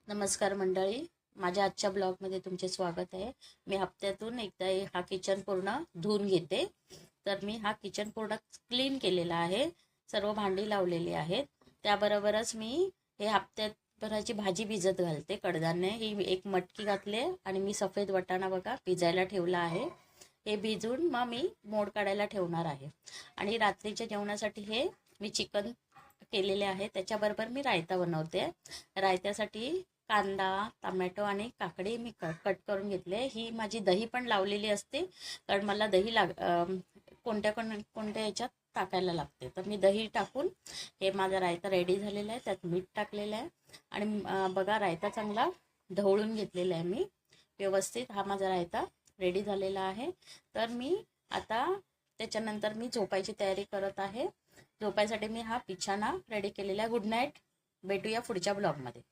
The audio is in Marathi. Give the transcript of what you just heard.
नमस्कार मंडळी, माझ्या आजच्या ब्लॉगमध्ये तुमचे स्वागत आहे। मी हप्त्यातून एकदा हा किचन पूर्ण धुवून घेते। तर मी हा किचन पूर्ण क्लीन केलेला आहे, सर्व भांडी लावलेली आहेत। त्याबरोबरच मी हे हप्त्याभराची भाजी भिजत घालते। कडधान्य ही एक मटकी घातले आणि मी सफेद वाटाणा बघा भिजायला ठेवला आहे। हे भिजून मग मी मोड काढायला ठेवणार आहे। आणि रात्रीच्या जेवणासाठी हे मी चिकन केलेले आहे, त्याच्याबरोबर मी रायता बनवते। रायत्यासाठी कांदा, टोमॅटो आणि काकडी मी कट करून घेतले। ही माझी दही पण लावलेली असते, कारण मला दही कोणत्या याच्यात टाकायला लागते। तर मी दही टाकून हे माझा रायता रेडी झालेला आहे। त्यात मीठ टाकलेलं आहे आणि बघा रायता चांगला ढवळून घेतलेला आहे मी व्यवस्थित। हा माझा रायता रेडी झालेला आहे। तर मी आता त्याच्यानंतर मी झोपायची तयारी करत आहे। झोपायसाठी मी हा बिछाना रेडी केलेला आहे। गुड नाईट, भेटूया पुढच्या ब्लॉगमध्ये।